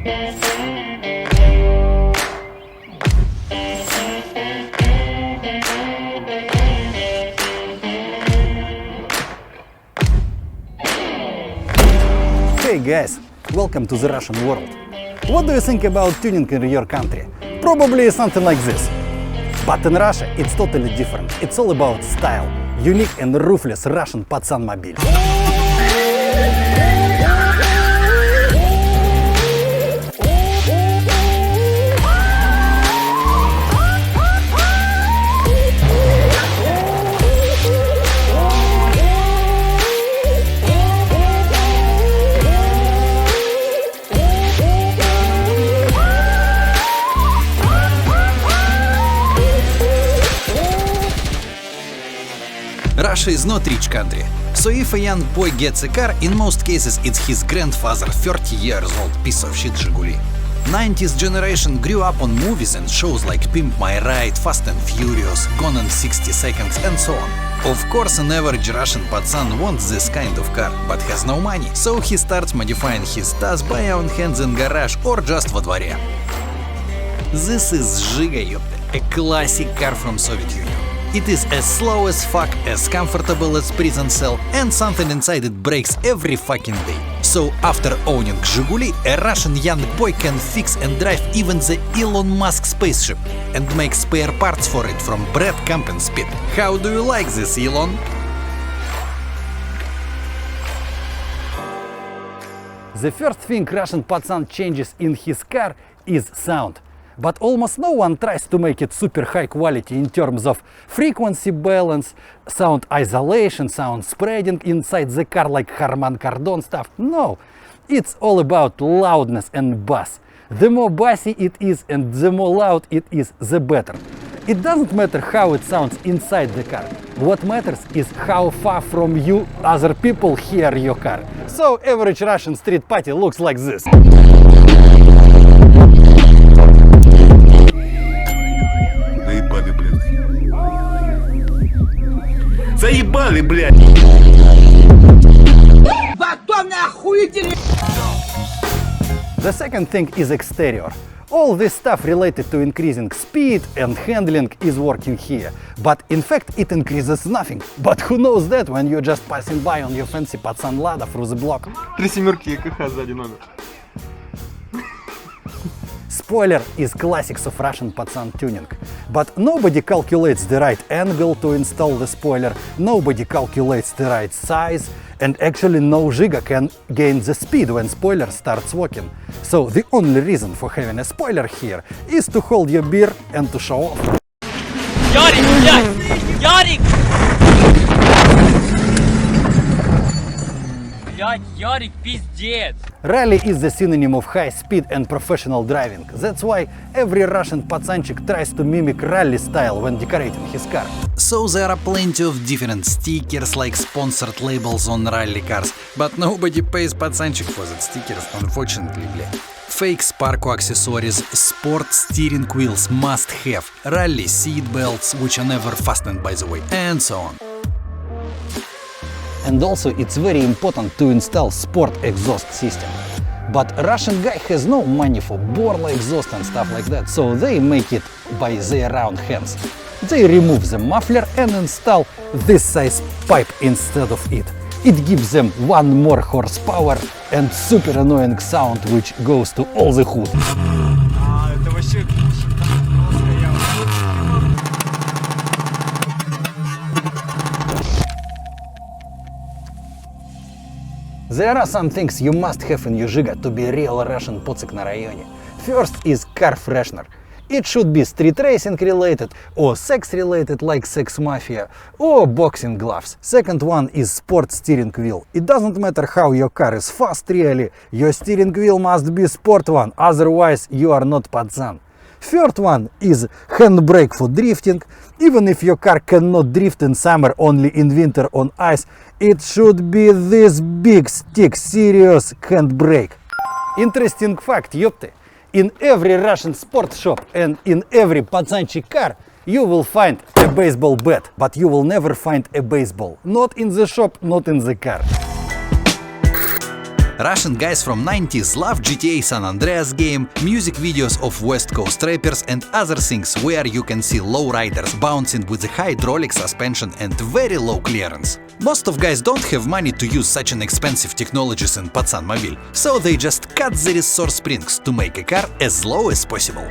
Hey guys, welcome to the Russian world. What do you think about tuning in your country? Probably something like this. But in Russia it's totally different. It's all about style. Unique and ruthless Russian Patsan mobile. Russia is not rich country, so if a young boy gets a car, in most cases it's his grandfather 30 years old piece of shit Zhiguli. 90s generation grew up on movies and shows like Pimp My Ride, Fast and Furious, Gone in 60 Seconds and so on. Of course an average Russian patsan wants this kind of car, but has no money, so he starts modifying his Taz by own hands in garage or just во дворе. This is Zhiga ёпта, a classic car from Soviet Union. It is as slow as fuck, as comfortable as prison cell, and something inside it breaks every fucking day. So after owning Zhiguli, a Russian young boy can fix and drive even the Elon Musk spaceship and make spare parts for it from Brad Campenspit. How do you like this, Elon? The first thing Russian Patsan changes in his car is sound. But almost no one tries to make it super high quality in terms of frequency balance, sound isolation, sound spreading inside the car like Harman Kardon stuff. No, it's all about loudness and bass. The more bassy it is and the more loud it is, the better. It doesn't matter how it sounds inside the car. What matters is how far from you other people hear your car. So average Russian street party looks like this. Заебали, блядь! The second thing is exterior. All this stuff related to increasing speed and handling is working here. But in fact it increases nothing. But who knows that when you're just passing by on your fancy Patsan Lada through the block? 3 семерки ЕКХ сзади номер. Spoiler is classics of Russian Patsan tuning. But nobody calculates the right angle to install the spoiler, nobody calculates the right size, and actually no Zhiga can gain the speed when spoiler starts walking. So the only reason for having a spoiler here is to hold your beer and to show off. Ярик, блядь! Ярик! Блядь, Ярик, пиздец! Rally is the synonym of high speed and professional driving. That's why every Russian patsanchik tries to mimic rally style when decorating his car. So there are plenty of different stickers like sponsored labels on rally cars, but nobody pays patsanchik for that stickers, unfortunately, блядь. Fake Sparko accessories, sport steering wheels must have, rally seat belts, which are never fastened by the way, and so on. And also it's very important to install sport exhaust system. But Russian guy has no money for Borla exhaust and stuff like that, so they make it by their own hands. They remove the muffler and install this size pipe instead of it. It gives them one more horsepower and super annoying sound which goes to all the hood. Это вообще... There are some things you must have in your Zhiga to be a real Russian potsik na rayone. First is car freshener. It should be street racing related or sex related like Sex Mafia or boxing gloves. Second one is sport steering wheel. It doesn't matter how your car is fast really, your steering wheel must be sport one, otherwise you are not patsan. Third one is handbrake for drifting. Even if your car cannot drift in summer, only in winter on ice, it should be this big stick, serious handbrake. Interesting fact, ёпты. In every Russian sports shop and in every patsanchik car, you will find a baseball bat, but you will never find a baseball. Not in the shop, not in the car. Russian guys from 90s love GTA San Andreas game, music videos of West Coast rappers and other things where you can see lowriders bouncing with a hydraulic suspension and very low clearance. Most of guys don't have money to use such an expensive technologies in Patsan Mobile, so they just cut the resource springs to make a car as low as possible.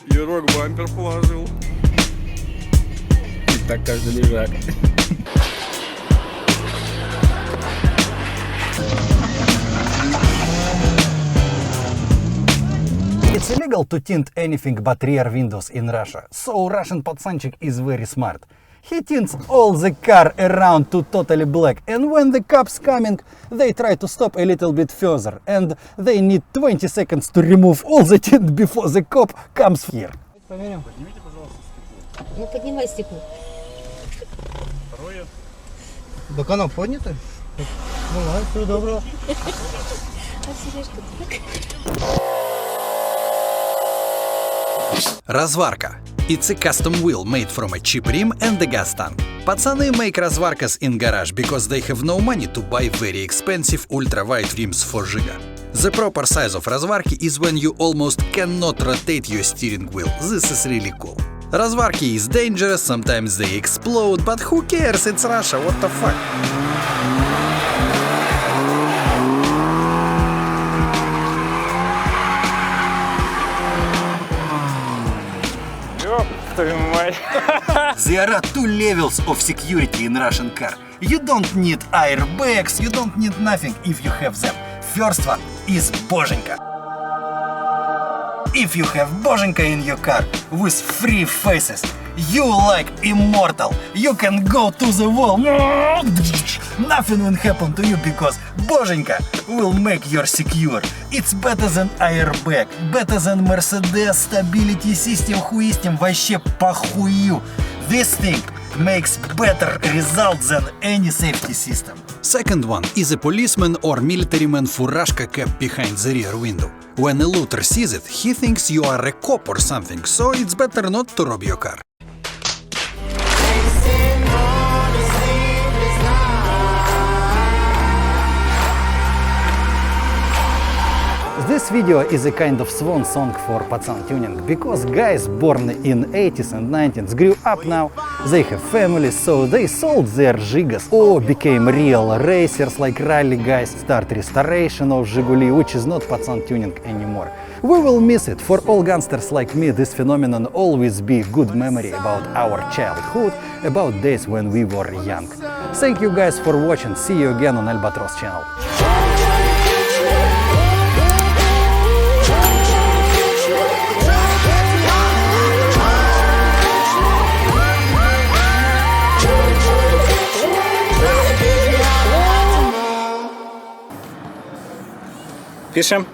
Юрок бампер положил. Так каждый лежак. It's illegal to tint anything but rear windows in Russia, so Russian patsanchik is very smart. He tints all the car around to totally black, and when the cops coming, they try to stop a little bit further, and they need 20 seconds to remove all the tint before the cop comes here. Ну, поднимай стекло. Так оно поднято? Ну ладно, всего доброго. А сережка так? Разварка. It's a custom wheel made from a cheap rim and a gas tank. Пацаны make разварkas in garage because they have no money to buy very expensive ultra-wide rims for Zhiga. The proper size of разварки is when you almost cannot rotate your steering wheel. This is really cool. Разварки is dangerous, sometimes they explode, but who cares? It's Russia, what the fuck? There are two levels of security in Russian car. You don't need airbags, you don't need nothing if you have them. First one is Bozhenka. If you have Bozhenka in your car with 3 faces, you like immortal. You can go to the wall. Nothing will happen to you because Bozhenka will make you secure. It's better than airbag, better than Mercedes stability system, хуистим, вообще похую. This thing makes better results than any safety system. Second one is a policeman or militaryman furashka cap behind the rear window. When a looter sees it, he thinks you are a cop or something, so it's better not to rob your car. This video is a kind of swan song for Patsan tuning, because guys born in 80s and 90s grew up now, they have families, so they sold their Zhigas or became real racers like rally guys, start restoration of Zhiguli, which is not Patsan tuning anymore. We will miss it. For all gangsters like me, this phenomenon always be good memory about our childhood, about days when we were young. Thank you guys for watching, see you again on Albatros channel. Пишем.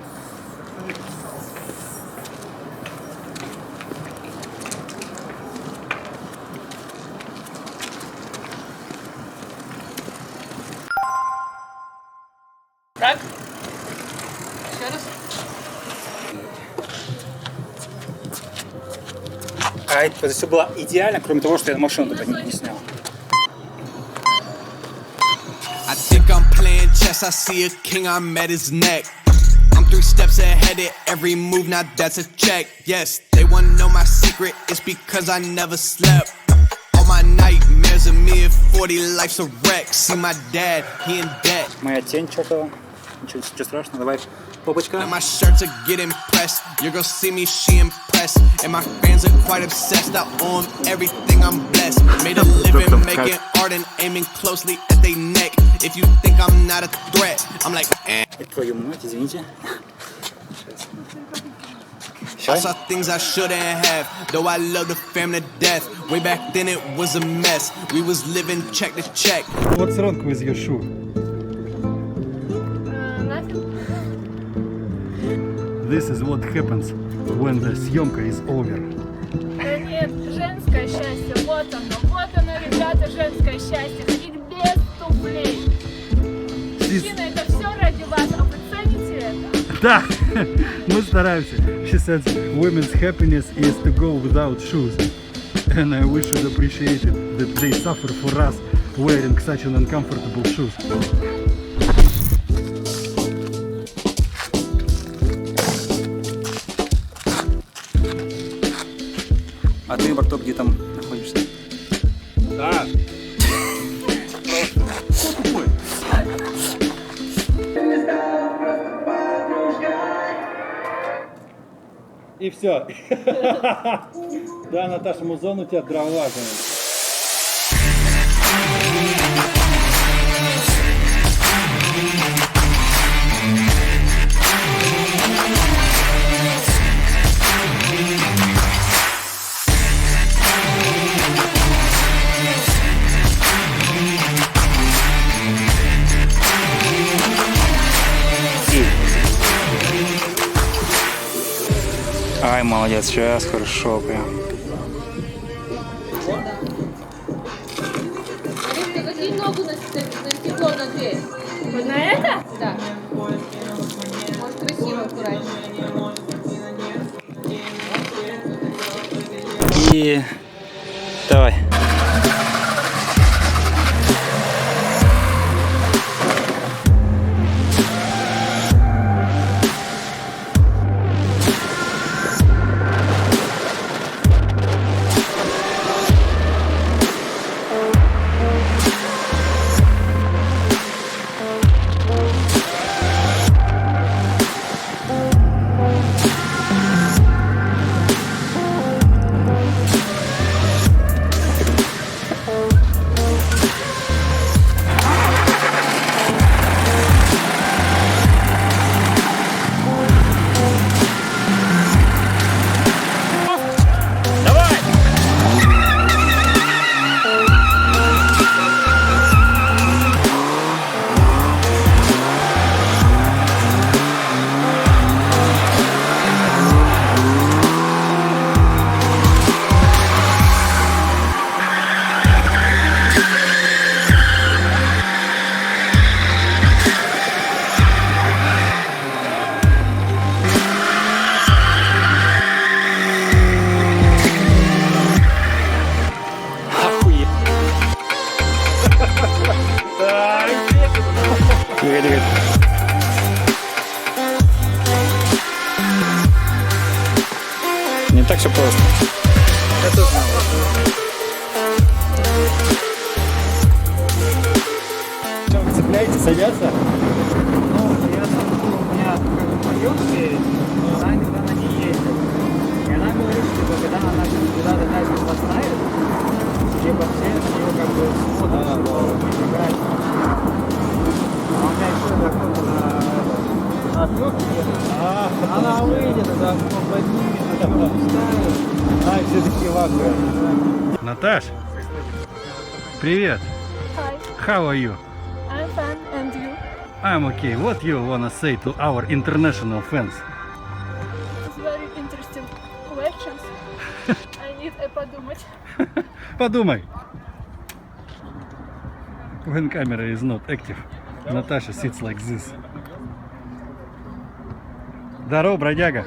Как? Еще раз? А это все было идеально, кроме того, что я машину так не снял. I think I'm playing chess, I see a king, I'm at his neck. I'm 3 steps ahead of every move, now that's a check. Yes, they wanna know my secret, it's because I never slept. All my nightmares of me at 40, life's a wreck. See my dad, he in debt. Моя тень чертова. Ничего страшного, давай. Попочка. And my shirts are getting pressed. Your girl see me, she impressed. And my fans are quite obsessed. I owe 'em everything, I'm blessed. Made a living making art and aiming closely at their neck. If you think I'm not a threat, I'm like, eh. Твою мать, извините. I saw things I shouldn't have, though I love the fam to death. Way back then it was a mess. We was living check to check. What's wrong with your shoe? This is what happens when the съемка is over. Да нет, женское счастье, вот оно, ребята, женское счастье, ходить без туфлей. Мужчина, это все ради вас, а вы цените это? Да, мы стараемся. She says women's happiness is to go without shoes. And we should appreciate it, that they suffer for us wearing such an uncomfortable shoes. А ты, Барток, где там находишься? Да. И все. Да, Наташа, музон у тебя дрова. Ай, молодец, сейчас хорошо прям. Какие ногу на стекло на дверь? Вот на это? Да. Может, красиво, аккуратно. И давай. Не так все просто. Цепляете, садятся? Ну, я у меня поемки, но она никуда на не ездит. И она говорит, что когда она куда-то тачку поставит, типа все ее как бы смотрят, что играть. А у меня еще на отвертке едет. Она выйдет, да, поднимет, ставит. А, все-таки вакуум. Наташ, привет. Hi, How are you? I'm fine, and you? I'm okay. What you wanna say to our international fans? It's very interesting questions. I need подумать. Подумай. When camera is not active, Natasha sits like this. Здорово, бродяга.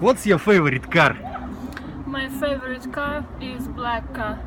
What's your favorite car? My favorite car is black car.